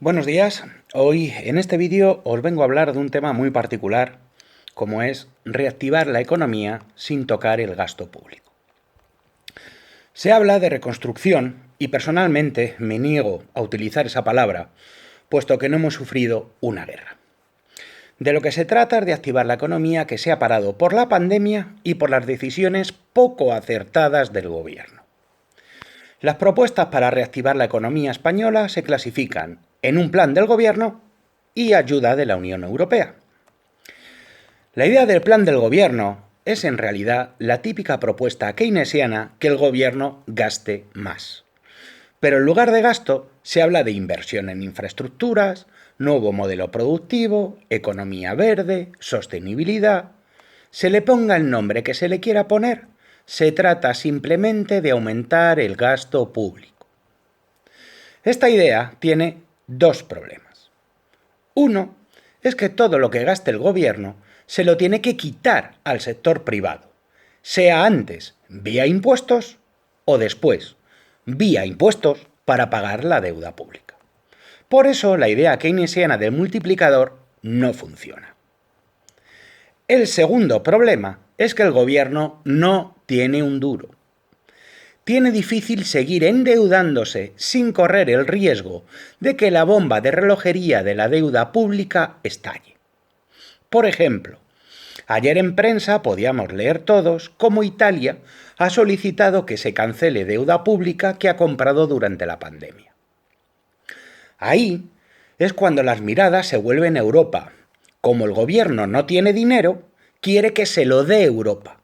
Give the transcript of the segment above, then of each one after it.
Buenos días, hoy en este vídeo os vengo a hablar de un tema muy particular, como es reactivar la economía sin tocar el gasto público. Se habla de reconstrucción y personalmente me niego a utilizar esa palabra, puesto que no hemos sufrido una guerra. De lo que se trata es de activar la economía que se ha parado por la pandemia y por las decisiones poco acertadas del gobierno. Las propuestas para reactivar la economía española se clasifican en un plan del gobierno y ayuda de la Unión Europea. La idea del plan del gobierno es en realidad la típica propuesta keynesiana que el gobierno gaste más. Pero en lugar de gasto se habla de inversión en infraestructuras, nuevo modelo productivo, economía verde, sostenibilidad. Se le ponga el nombre que se le quiera poner, se trata simplemente de aumentar el gasto público. Esta idea tiene dos problemas. Uno es que todo lo que gaste el gobierno se lo tiene que quitar al sector privado, sea antes vía impuestos o después vía impuestos para pagar la deuda pública. Por eso la idea keynesiana del multiplicador no funciona. El segundo problema es que el gobierno no tiene un duro. Tiene difícil seguir endeudándose sin correr el riesgo de que la bomba de relojería de la deuda pública estalle. Por ejemplo, ayer en prensa podíamos leer todos cómo Italia ha solicitado que se cancele deuda pública que ha comprado durante la pandemia. Ahí es cuando las miradas se vuelven a Europa. Como el gobierno no tiene dinero, quiere que se lo dé Europa.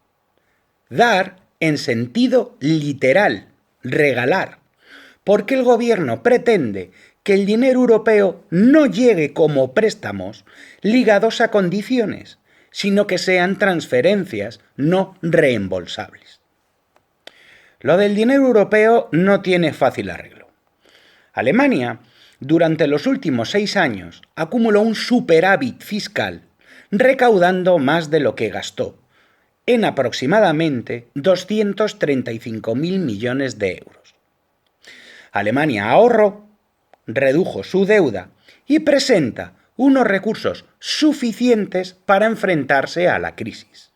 Dar en sentido literal, regalar, porque el gobierno pretende que el dinero europeo no llegue como préstamos ligados a condiciones, sino que sean transferencias no reembolsables. Lo del dinero europeo no tiene fácil arreglo. Alemania, durante los últimos 6 años, acumuló un superávit fiscal, recaudando más de lo que gastó, en aproximadamente 235.000 millones de euros. Alemania ahorró, redujo su deuda y presenta unos recursos suficientes para enfrentarse a la crisis.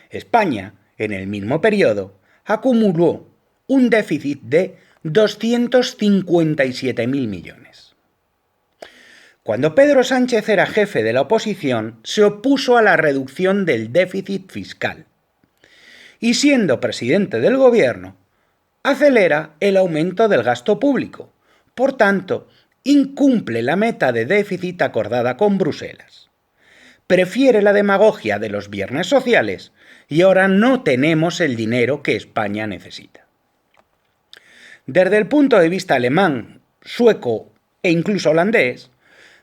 España, en el mismo periodo, acumuló un déficit de 257.000 millones. Cuando Pedro Sánchez era jefe de la oposición, se opuso a la reducción del déficit fiscal. Y siendo presidente del gobierno, acelera el aumento del gasto público. Por tanto, incumple la meta de déficit acordada con Bruselas. Prefiere la demagogia de los viernes sociales y ahora no tenemos el dinero que España necesita. Desde el punto de vista alemán, sueco e incluso holandés,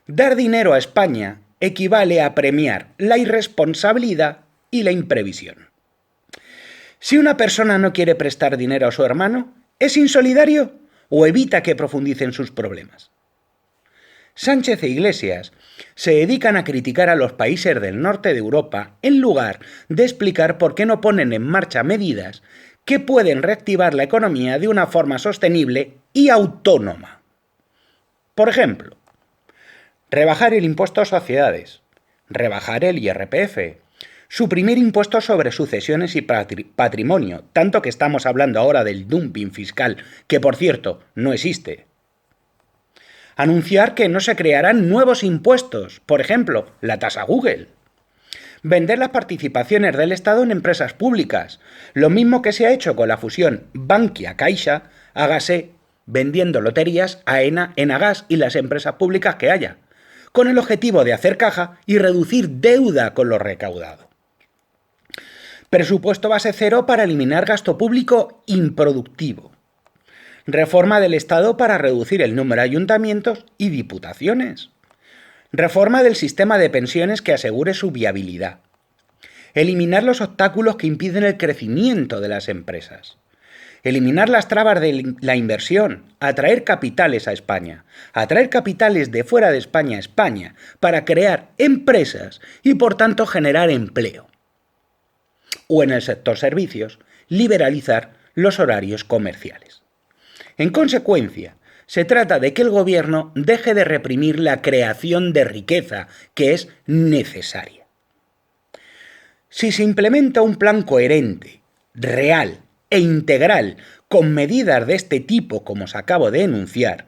dar dinero a España equivale a premiar la irresponsabilidad y la imprevisión. Si una persona no quiere prestar dinero a su hermano, ¿es insolidario o evita que profundicen sus problemas? Sánchez e Iglesias se dedican a criticar a los países del norte de Europa en lugar de explicar por qué no ponen en marcha medidas que pueden reactivar la economía de una forma sostenible y autónoma. Por ejemplo, rebajar el impuesto a sociedades, rebajar el IRPF, suprimir impuestos sobre sucesiones y patrimonio, tanto que estamos hablando ahora del dumping fiscal, que por cierto no existe. Anunciar que no se crearán nuevos impuestos, por ejemplo, la tasa Google. Vender las participaciones del Estado en empresas públicas, lo mismo que se ha hecho con la fusión Bankia-Caixa, hágase vendiendo loterías a ENA, Enagas y las empresas públicas que haya, con el objetivo de hacer caja y reducir deuda con lo recaudado. Presupuesto base cero para eliminar gasto público improductivo. Reforma del Estado para reducir el número de ayuntamientos y diputaciones. Reforma del sistema de pensiones que asegure su viabilidad. Eliminar los obstáculos que impiden el crecimiento de las empresas. Eliminar las trabas de la inversión, atraer capitales a España, atraer capitales de fuera de España a España para crear empresas y por tanto generar empleo. O en el sector servicios, liberalizar los horarios comerciales. En consecuencia, Se trata de que el gobierno deje de reprimir la creación de riqueza, que es necesaria. Si se implementa un plan coherente, real e integral con medidas de este tipo como os acabo de enunciar,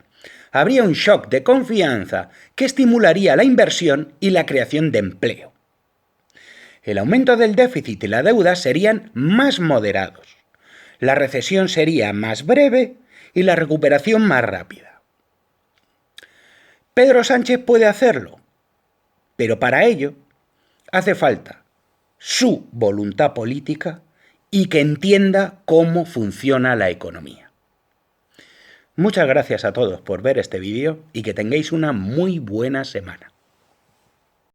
habría un shock de confianza que estimularía la inversión y la creación de empleo. El aumento del déficit y la deuda serían más moderados. La recesión sería más breve y la recuperación más rápida. Pedro Sánchez puede hacerlo, pero para ello hace falta su voluntad política y que entienda cómo funciona la economía. Muchas gracias a todos por ver este vídeo y que tengáis una muy buena semana.